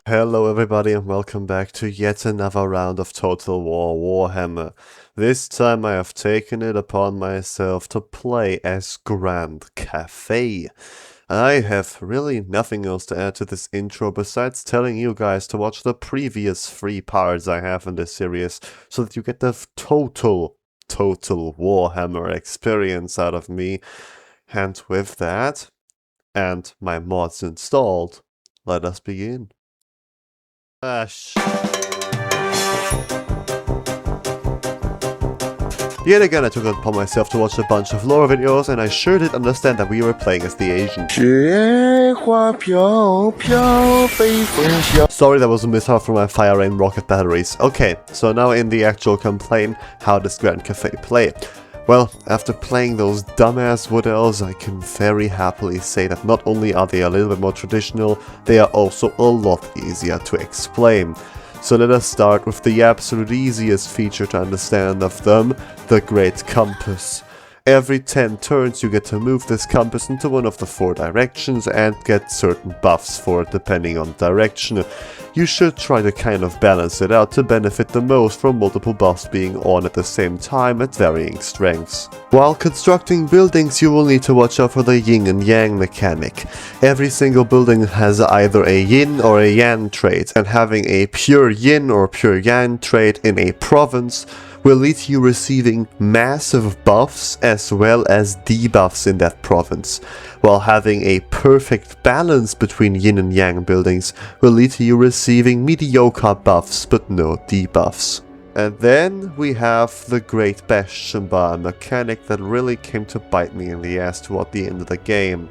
Hello everybody and welcome back to yet another round of Total War Warhammer. This time I have taken it upon myself to play as Grand Cathay. I have really nothing else to add to this intro besides telling you guys to watch the previous 3 parts I have in this series so that you get the total Warhammer experience out of me. And with that, and my mods installed, let us begin. Yet again I took it upon myself to watch a bunch of lore videos, and I sure did understand that we were playing as the Asian. Sorry, that was a mishap from my fire rain rocket batteries. Okay, so now in the actual campaign, how does Grand Cathay play? Well, after playing those dumbass wood elves, I can very happily say that not only are they a little bit more traditional, they are also a lot easier to explain. So let us start with the absolute easiest feature to understand of them, the Great Compass. Every 10 turns you get to move this compass into one of the 4 directions and get certain buffs for it depending on direction. You should try to kind of balance it out to benefit the most from multiple buffs being on at the same time at varying strengths. While constructing buildings, you will need to watch out for the yin and yang mechanic. Every single building has either a yin or a yang trait, and having a pure yin or pure yang trait in a province will lead to you receiving massive buffs as well as debuffs in that province, while having a perfect balance between yin and yang buildings will lead to you receiving mediocre buffs but no debuffs. And then we have the Great Bastion Bar mechanic that really came to bite me in the ass toward the end of the game.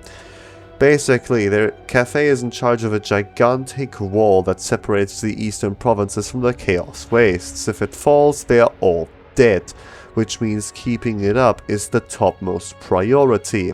Basically, Cathay is in charge of a gigantic wall that separates the eastern provinces from the Chaos Wastes. If it falls, they are all dead, which means keeping it up is the topmost priority.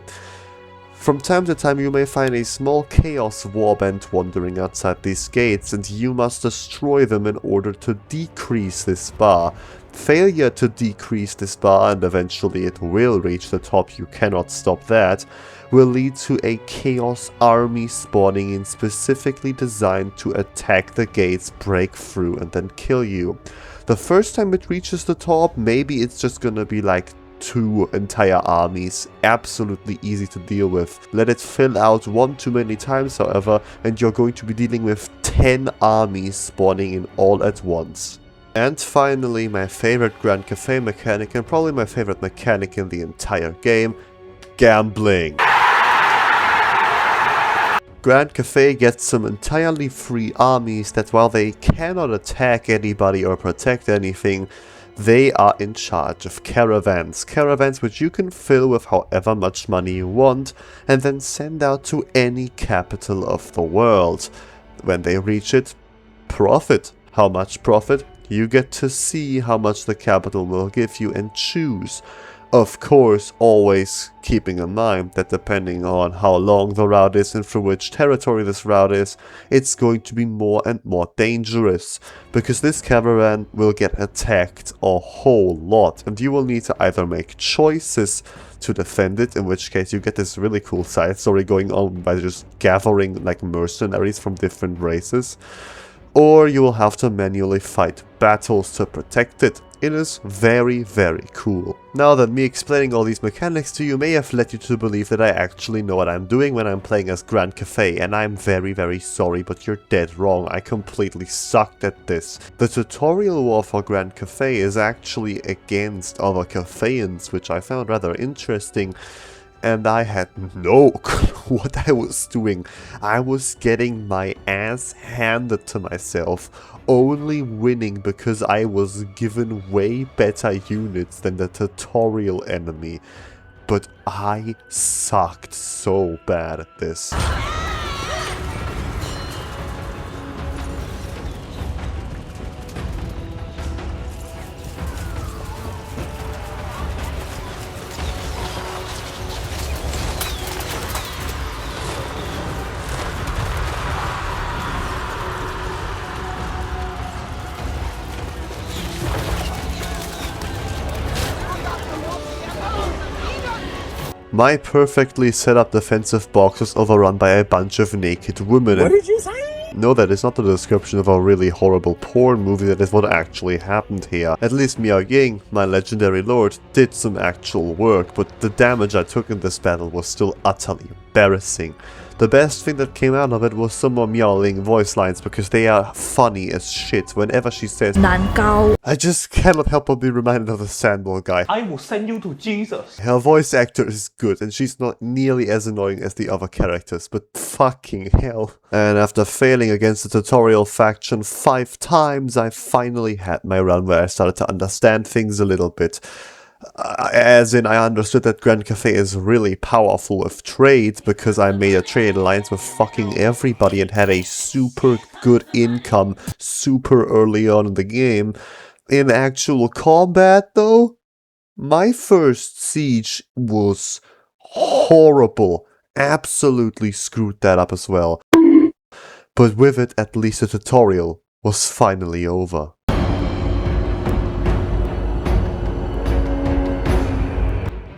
From time to time you may find a small Chaos Warband wandering outside these gates, and you must destroy them in order to decrease this bar. Failure to decrease this bar, and eventually it will reach the top, you cannot stop that, will lead to a Chaos army spawning in specifically designed to attack the gates, break through, and then kill you. The first time it reaches the top, maybe it's just gonna be like 2 entire armies, absolutely easy to deal with. Let it fill out 1 too many times, however, and you're going to be dealing with 10 armies spawning in all at once. And finally, my favorite Grand Cathay mechanic, and probably my favorite mechanic in the entire game, gambling. Grand Cathay gets some entirely free armies that, while they cannot attack anybody or protect anything, they are in charge of caravans. Caravans which you can fill with however much money you want and then send out to any capital of the world. When they reach it, profit. How much profit? You get to see how much the capital will give you and choose. Of course, always keeping in mind that depending on how long the route is and through which territory this route is, it's going to be more and more dangerous, because this caravan will get attacked a whole lot, and you will need to either make choices to defend it, in which case you get this really cool side story going on by just gathering like mercenaries from different races, or you will have to manually fight battles to protect it. It is very, very cool. Now that me explaining all these mechanics to you may have led you to believe that I actually know what I'm doing when I'm playing as Grand Cathay, and I'm very, very sorry, but you're dead wrong. I completely sucked at this. The tutorial war for Grand Cathay is actually against other Cathayans, which I found rather interesting. And I had no clue what I was doing. I was getting my ass handed to myself, only winning because I was given way better units than the tutorial enemy. But I sucked so bad at this. My perfectly set up defensive box was overrun by a bunch of naked women. What did you say? No, that is not the description of a really horrible porn movie, that is what actually happened here. At least Miao Ying, my legendary lord, did some actual work, but the damage I took in this battle was still utterly embarrassing. The best thing that came out of it was some more Miao Ling voice lines, because they are funny as shit. Whenever she says "Nan I just cannot help but be reminded of the Sandball guy. I will send you to Jesus. Her voice actor is good, and she's not nearly as annoying as the other characters, but fucking hell. And after failing against the tutorial faction 5 times, I finally had my run where I started to understand things a little bit. As in, I understood that Grand Cathay is really powerful with trade, because I made a trade alliance with fucking everybody and had a super good income super early on in the game. In actual combat, though, my first siege was horrible. Absolutely screwed that up as well. But with it, at least the tutorial was finally over.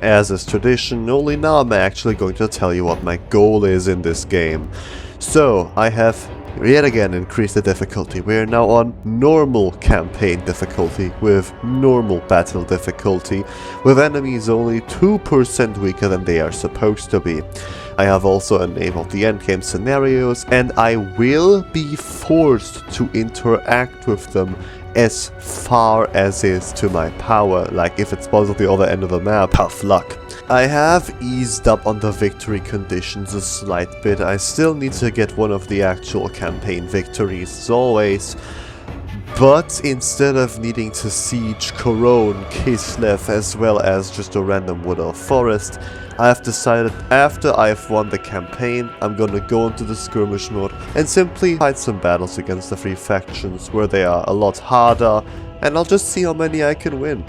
As is tradition, only now I'm actually going to tell you what my goal is in this game. So, I have yet again increased the difficulty. We are now on normal campaign difficulty, with normal battle difficulty, with enemies only 2% weaker than they are supposed to be. I have also enabled the endgame scenarios, and I will be forced to interact with them as far as is to my power, like if it's possible the other end of the map, tough luck. I have eased up on the victory conditions a slight bit. I still need to get one of the actual campaign victories as always, but instead of needing to siege Corone, Kislev, as well as just a random wood or forest, I have decided after I've won the campaign, I'm gonna go into the skirmish mode and simply fight some battles against the 3 factions where they are a lot harder, and I'll just see how many I can win.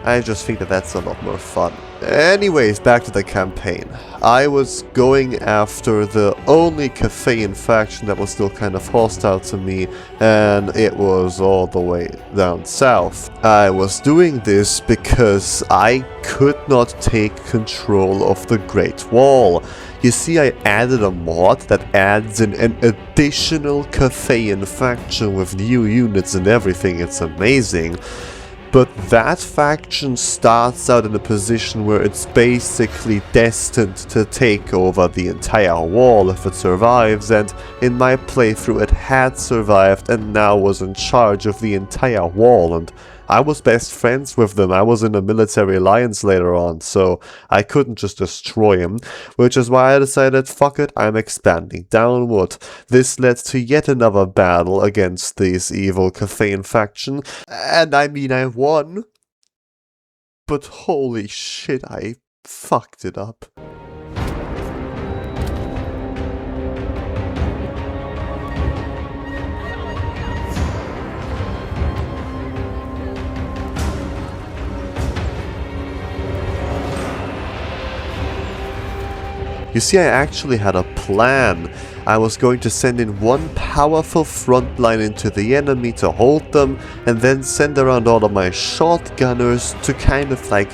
I just think that that's a lot more fun. Anyways, back to the campaign. I was going after the only Cathayan faction that was still kind of hostile to me, and it was all the way down south. I was doing this because I could not take control of the Great Wall. You see, I added a mod that adds in an additional Cathayan faction with new units and everything. It's amazing. But that faction starts out in a position where it's basically destined to take over the entire wall if it survives, and in my playthrough it had survived and now was in charge of the entire wall, and I was best friends with them. I was in a military alliance later on, so I couldn't just destroy him, which is why I decided, fuck it, I'm expanding downward. This led to yet another battle against this evil Cathayan faction, and I mean I won, but holy shit, I fucked it up. You see, I actually had a plan. I was going to send in one powerful front line into the enemy to hold them, and then send around all of my shotgunners to kind of like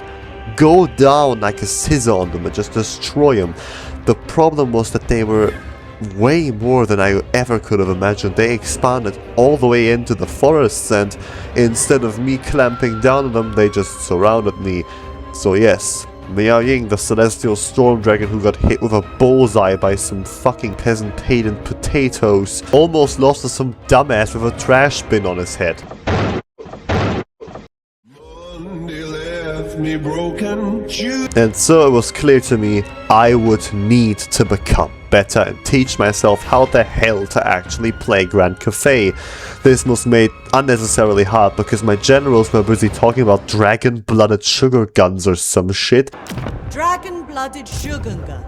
go down like a scissor on them and just destroy them. The problem was that they were way more than I ever could have imagined. They expanded all the way into the forests, and instead of me clamping down on them, they just surrounded me. So yes, Miao Ying, the celestial storm dragon who got hit with a bullseye by some fucking peasant paid in potatoes, almost lost to some dumbass with a trash bin on his head. And so it was clear to me I would need to become better and teach myself how the hell to actually play Grand Cathay. This was made unnecessarily hard because my generals were busy talking about dragon-blooded sugar guns or some shit. Dragon-blooded sugar gun.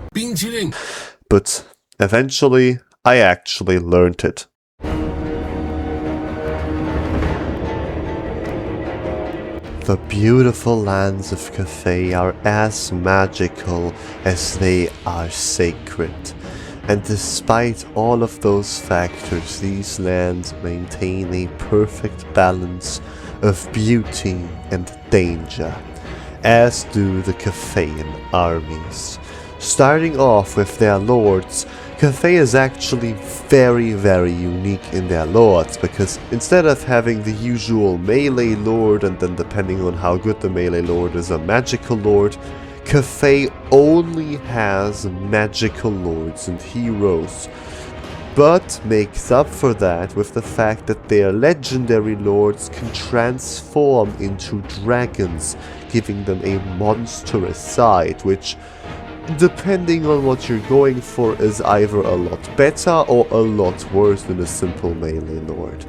But eventually, I actually learned it. The beautiful lands of Cathay are as magical as they are sacred. And despite all of those factors, these lands maintain a perfect balance of beauty and danger, as do the Cathayan armies. Starting off with their lords, Cathay is actually very, very unique in their lords, because instead of having the usual melee lord and then depending on how good the melee lord is a magical lord, Cathay only has magical lords and heroes, but makes up for that with the fact that their legendary lords can transform into dragons, giving them a monstrous side, which, depending on what you're going for, is either a lot better or a lot worse than a simple melee lord.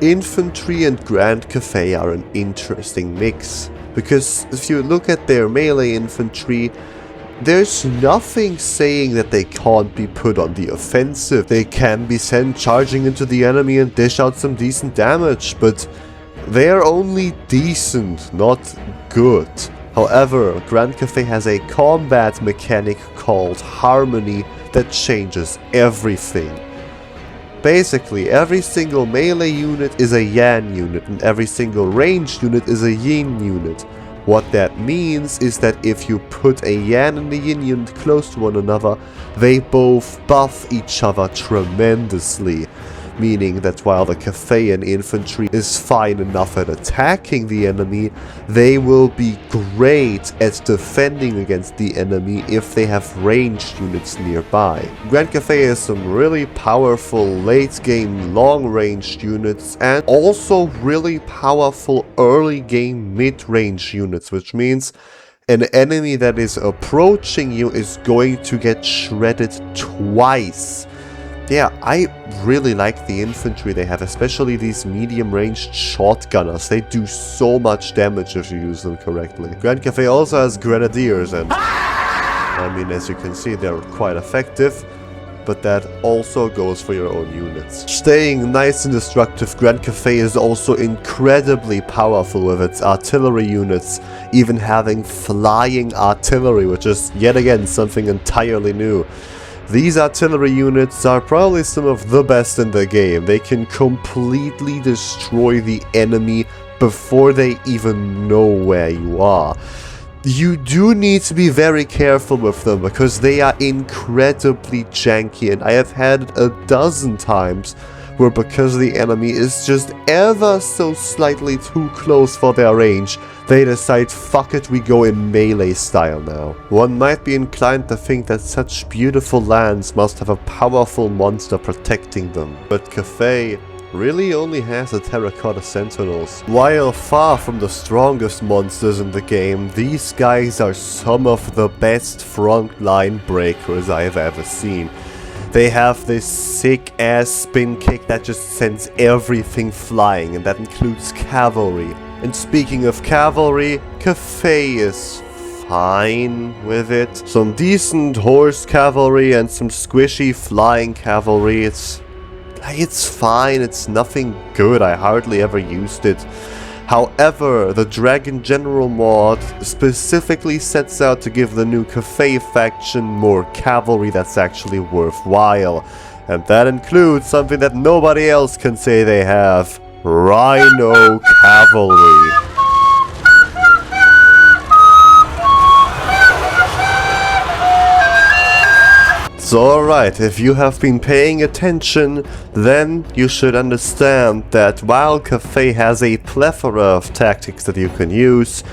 Infantry and Grand Cathay are an interesting mix, because if you look at their melee infantry, there's nothing saying that they can't be put on the offensive. They can be sent charging into the enemy and dish out some decent damage, but they're only decent, not good. However, Grand Cathay has a combat mechanic called Harmony that changes everything. Basically, every single melee unit is a Yan unit and every single ranged unit is a Yin unit. What that means is that if you put a Yan and a Yin unit close to one another, they both buff each other tremendously. Meaning that while the Cathayan infantry is fine enough at attacking the enemy, they will be great at defending against the enemy if they have ranged units nearby. Grand Cathay has some really powerful late game long ranged units and also really powerful early game mid range units, which means an enemy that is approaching you is going to get shredded twice. Yeah, I really like the infantry they have, especially these medium-ranged shotgunners. They do so much damage if you use them correctly. Grand Cathay also has grenadiers, and I mean, as you can see, they're quite effective, but that also goes for your own units. Staying nice and destructive, Grand Cathay is also incredibly powerful with its artillery units, even having flying artillery, which is yet again something entirely new. These artillery units are probably some of the best in the game. They can completely destroy the enemy before they even know where you are. You do need to be very careful with them because they are incredibly janky, and I have had a dozen times where, because the enemy is just ever so slightly too close for their range, they decide, fuck it, we go in melee style now. One might be inclined to think that such beautiful lands must have a powerful monster protecting them, but Cathay really only has the Terracotta Sentinels. While far from the strongest monsters in the game, these guys are some of the best frontline breakers I've ever seen. They have this sick ass spin kick that just sends everything flying, and that includes cavalry. And speaking of cavalry, Cathay is fine with it. Some decent horse cavalry and some squishy flying cavalry. It's fine, it's nothing good, I hardly ever used it. However, the Dragon General mod specifically sets out to give the new Cathay faction more cavalry that's actually worthwhile. And that includes something that nobody else can say they have: Rhino Cavalry. So alright, if you have been paying attention, then you should understand that while Cathay has a plethora of tactics that you can use,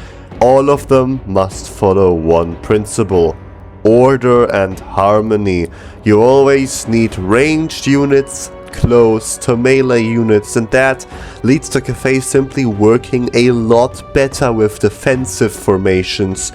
all of them must follow one principle: order and harmony. You always need ranged units close to melee units, and that leads to Cathay simply working a lot better with defensive formations.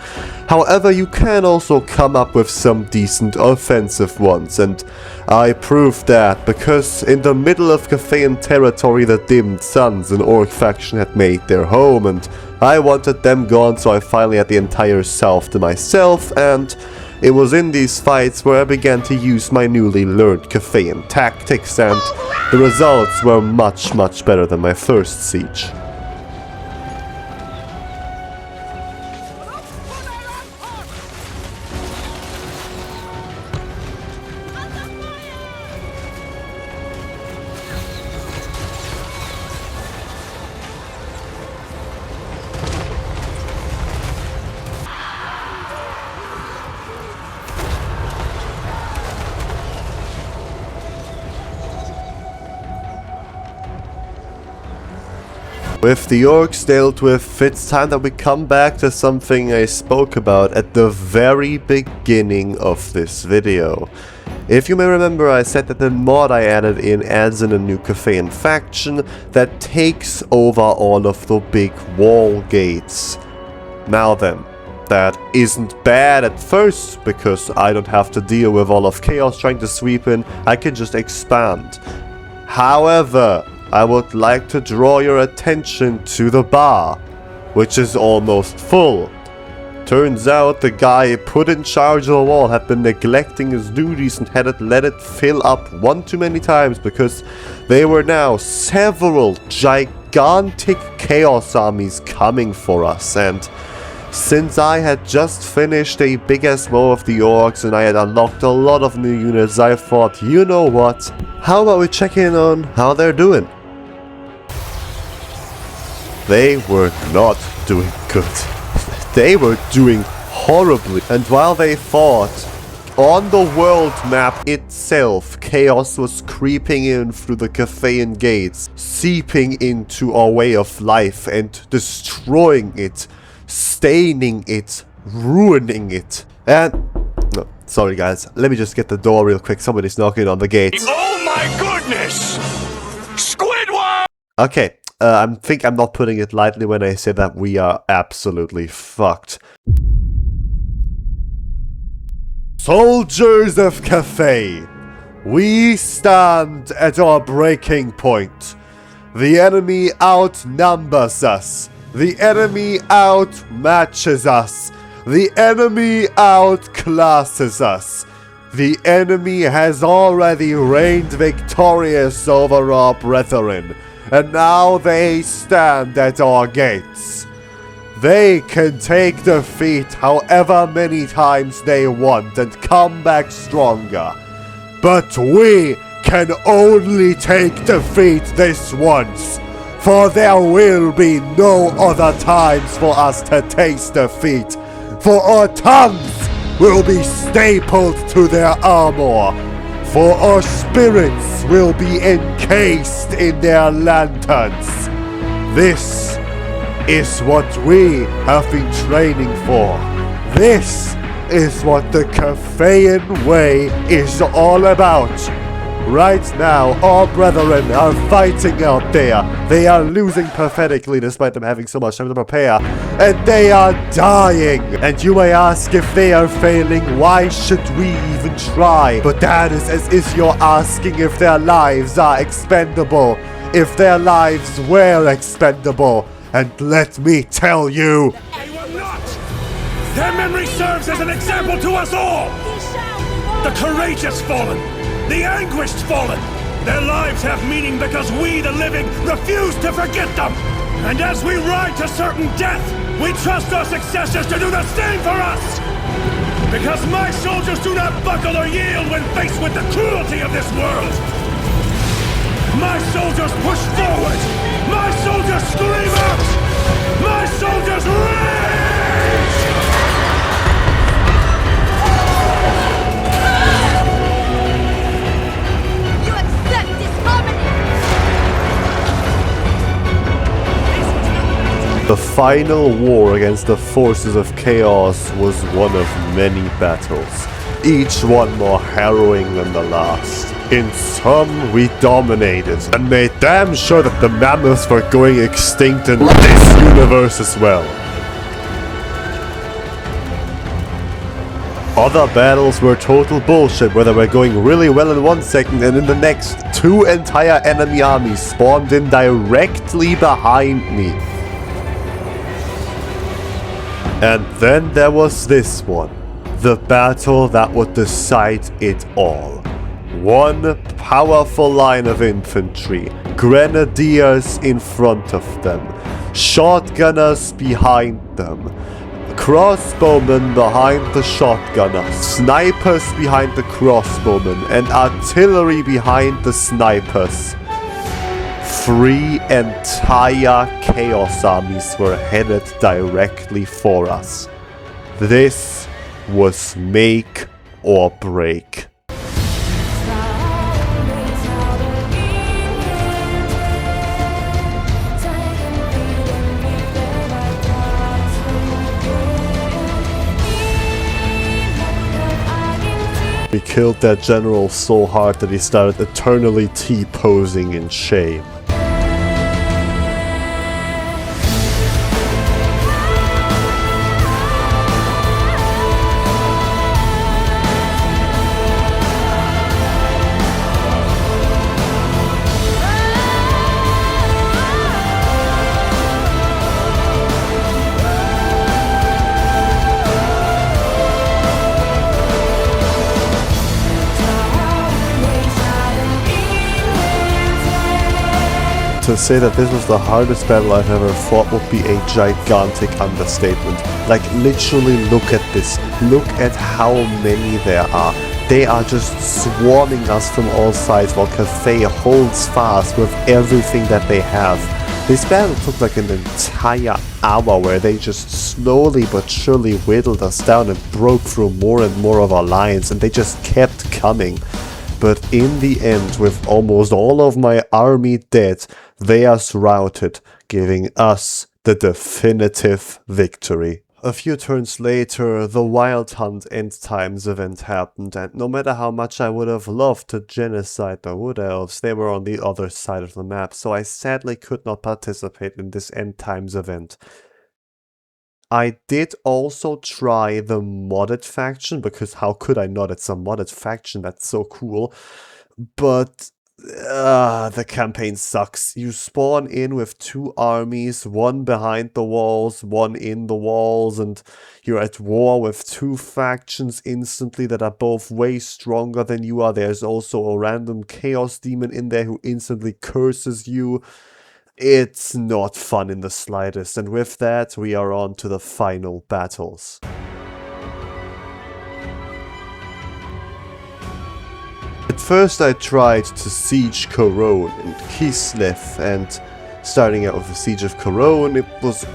However, you can also come up with some decent offensive ones, and I proved that because in the middle of Cathayan territory the Dimmed Suns, an orc faction, had made their home, and I wanted them gone, so I finally had the entire south to myself, and it was in these fights where I began to use my newly learned Cathayan tactics, and the results were much better than my first siege. With the orcs dealt with, it's time that we come back to something I spoke about at the very beginning of this video. If you may remember, I said that the mod I added in adds in a new Cathay faction that takes over all of the big wall gates. Now then, that isn't bad at first, because I don't have to deal with all of chaos trying to sweep in, I can just expand. However, I would like to draw your attention to the bar, which is almost full. Turns out the guy put in charge of the wall had been neglecting his duties and had let it fill up one too many times, because there were now several gigantic chaos armies coming for us, and since I had just finished a big-ass war of the orcs and I had unlocked a lot of new units, I thought, you know what, how about we check in on how they're doing? They were not doing good. They were doing horribly. And while they fought, on the world map itself, chaos was creeping in through the Cathayan gates, seeping into our way of life and destroying it, staining it, ruining it. And... no, sorry guys, let me just get the door real quick. Somebody's knocking on the gate. Oh my goodness! Squidward! Okay. I think I'm not putting it lightly when I say that we are absolutely fucked. Soldiers of Cathay, we stand at our breaking point. The enemy outnumbers us. The enemy outmatches us. The enemy outclasses us. The enemy has already reigned victorious over our brethren, and now they stand at our gates. They can take defeat however many times they want and come back stronger. But we can only take defeat this once, for there will be no other times for us to taste defeat, for our tongues will be stapled to their armor, for our spirits will be encased in their lanterns. This is what we have been training for. This is what the Cathayan way is all about. Right now, our brethren are fighting out there. They are losing pathetically despite them having so much time to prepare. And they are dying. And you may ask, if they are failing, why should we even try? But that is as if you're asking if their lives are expendable. If their lives were expendable. And let me tell you, They were not! Their memory serves as an example to us all! The courageous fallen! The anguished fallen! Their lives have meaning because we, the living, refuse to forget them! And as we ride to certain death, we trust our successors to do the same for us! Because my soldiers do not buckle or yield when faced with the cruelty of this world! My soldiers push forward! My soldiers scream out! My soldiers rage! You accept disharmony! the final war against the forces of chaos was one of many battles, each one more harrowing than the last. In some, we dominated, and made damn sure that the mammoths were going extinct in this universe as well. Other battles were total bullshit, where they were going really well in 1 second, and in the next, 2 entire enemy armies spawned in directly behind me. And then there was this one, the battle that would decide it all. One powerful line of infantry, grenadiers in front of them, shotgunners behind them, crossbowmen behind the shotgunners, snipers behind the crossbowmen, and artillery behind the snipers. 3 entire chaos armies were headed directly for us. This was make or break. we killed their general so hard that he started eternally T-posing in shame. To say that this was the hardest battle I've ever fought would be a gigantic understatement. Like, literally look at this. Look at how many there are. They are just swarming us from all sides while Cathay holds fast with everything that they have. This battle took like an entire hour where they just slowly but surely whittled us down and broke through more and more of our lines, and they just kept coming. But in the end, with almost all of my army dead, they are routed, giving us the definitive victory. A few turns later, the Wild Hunt End Times event happened, and no matter how much I would have loved to genocide the Wood Elves, they were on the other side of the map, so I sadly could not participate in this End Times event. I did also try the modded faction, because how could I not? It's a modded faction, that's so cool. But the campaign sucks. You spawn in with two armies, one behind the walls, one in the walls, and you're at war with two factions instantly that are both way stronger than you are. There's also a random chaos demon in there who instantly curses you. It's not fun in the slightest, and with that, we are on to the final battles. At first I tried to siege Cologne and Kislev, and starting out with the siege of Cologne, it was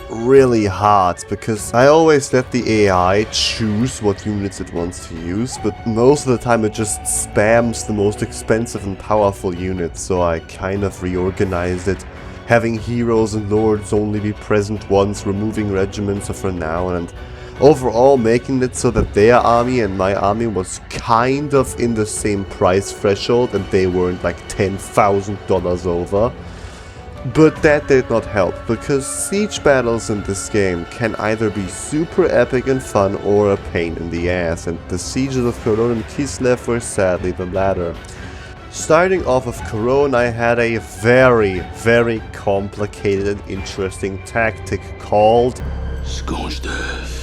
really hard, because I always let the AI choose what units it wants to use, but most of the time it just spams the most expensive and powerful units, so I kind of reorganized it, having heroes and lords only be present once, removing regiments of renown, and overall making it so that their army and my army was kind of in the same price threshold, and they weren't like $10,000 over. But that did not help, because siege battles in this game can either be super epic and fun or a pain in the ass, and the sieges of Cologne and Kislev were sadly the latter. Starting off with Cologne, I had a very, very complicated and interesting tactic called Scorched Earth.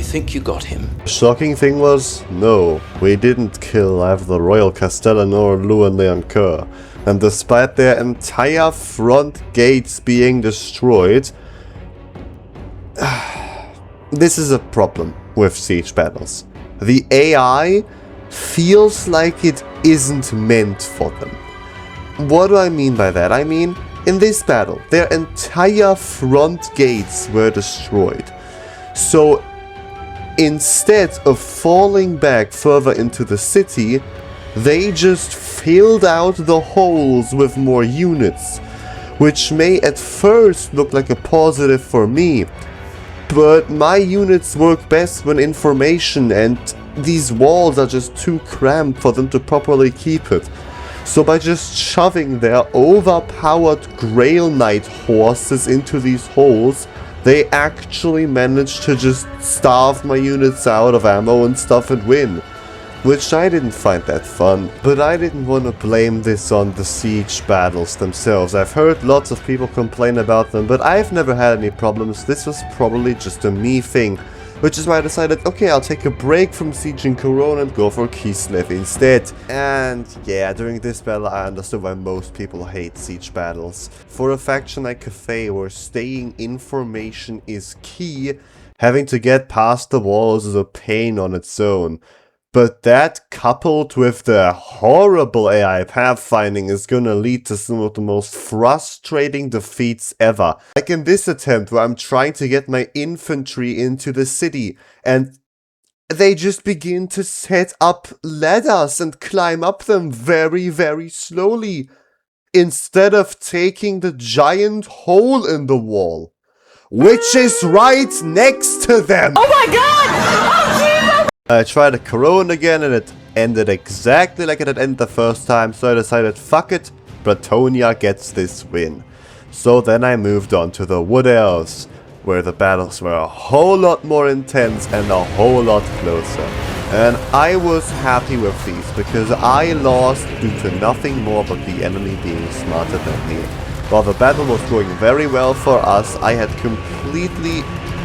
Think you got him? The shocking thing was, no, we didn't kill either the Royal Castellan or Louis-Leoncoeur, and despite their entire front gates being destroyed, this is a problem with siege battles. The AI feels like it isn't meant for them. What do I mean by that? I mean, in this battle, their entire front gates were destroyed. So instead of falling back further into the city, they just filled out the holes with more units, which may at first look like a positive for me, but my units work best when in formation, and these walls are just too cramped for them to properly keep it. So by just shoving their overpowered Grail Knight horses into these holes, they actually managed to just starve my units out of ammo and stuff and win. Which I didn't find that fun, but I didn't want to blame this on the siege battles themselves. I've heard lots of people complain about them, but I've never had any problems. This was probably just a me thing, which is why I decided, okay, I'll take a break from sieging Cologne and go for Kislev instead. And yeah, during this battle I understood why most people hate siege battles. For a faction like Cathay, where staying in formation is key, having to get past the walls is a pain on its own. But that, coupled with the horrible AI pathfinding, is gonna lead to some of the most frustrating defeats ever. Like in this attempt where I'm trying to get my infantry into the city, and they just begin to set up ladders and climb up them very, very slowly, instead of taking the giant hole in the wall, which is right next to them. Oh my god! Oh Jesus! I tried a Corona again and it ended exactly like it had ended the first time, so I decided, fuck it, Bretonia gets this win. So then I moved on to the Wood Elves, where the battles were a whole lot more intense and a whole lot closer. And I was happy with these, because I lost due to nothing more but the enemy being smarter than me. While the battle was going very well for us, I had completely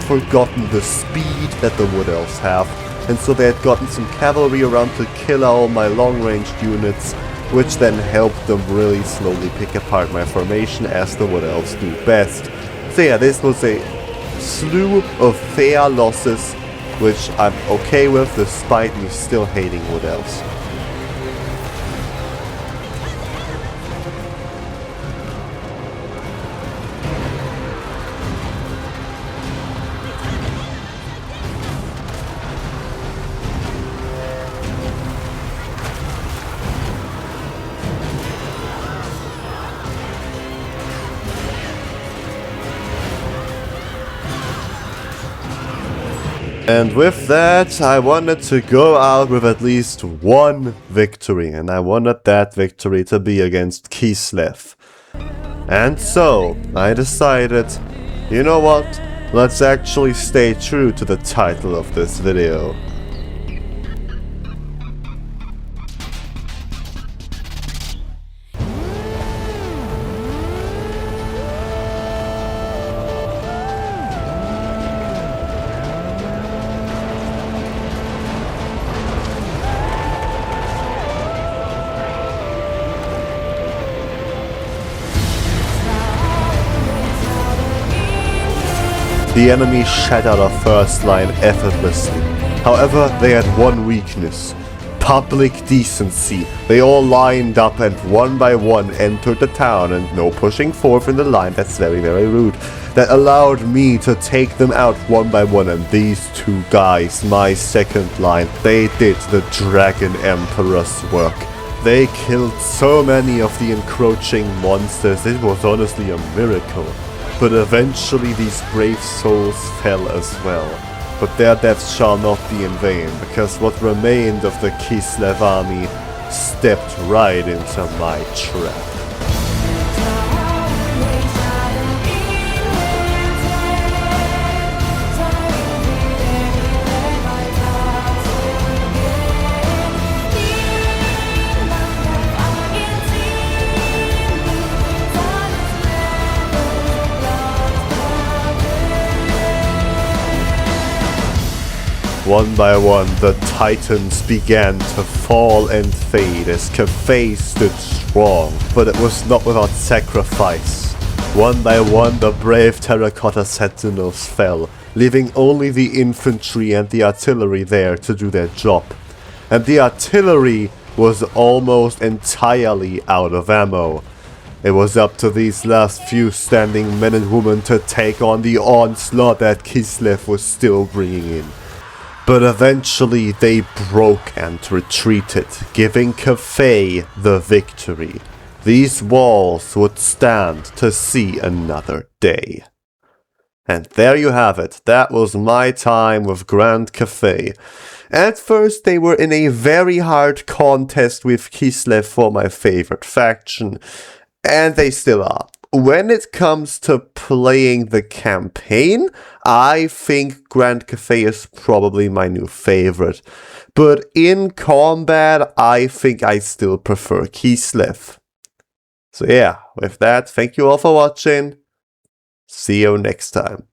forgotten the speed that the Wood Elves have, and so they had gotten some cavalry around to kill all my long-ranged units, which then helped them really slowly pick apart my formation as the Wood Elves do best. So yeah, this was a slew of fair losses, which I'm okay with despite me still hating Wood Elves. And with that, I wanted to go out with at least one victory, and I wanted that victory to be against Kislev. And so, I decided, you know what, let's actually stay true to the title of this video. The enemy shattered our first line effortlessly. However, they had one weakness: public decency. They all lined up and one by one entered the town, and no pushing forth in the line, that's very, very rude. That allowed me to take them out one by one, and these two guys, my second line, they did the Dragon Emperor's work. They killed so many of the encroaching monsters, it was honestly a miracle. But eventually these brave souls fell as well. But their deaths shall not be in vain, because what remained of the Kislev army stepped right into my trap. One by one, the titans began to fall and fade as Cathay stood strong, but it was not without sacrifice. One by one, the brave terracotta sentinels fell, leaving only the infantry and the artillery there to do their job. And the artillery was almost entirely out of ammo. It was up to these last few standing men and women to take on the onslaught that Kislev was still bringing in. But eventually they broke and retreated, giving Cathay the victory. These walls would stand to see another day. And there you have it, that was my time with Grand Cathay. At first they were in a very hard contest with Kislev for my favorite faction, and they still are. When it comes to playing the campaign, I think Grand Cathay is probably my new favorite. But in combat, I think I still prefer Kislev. So yeah, with that, thank you all for watching. See you next time.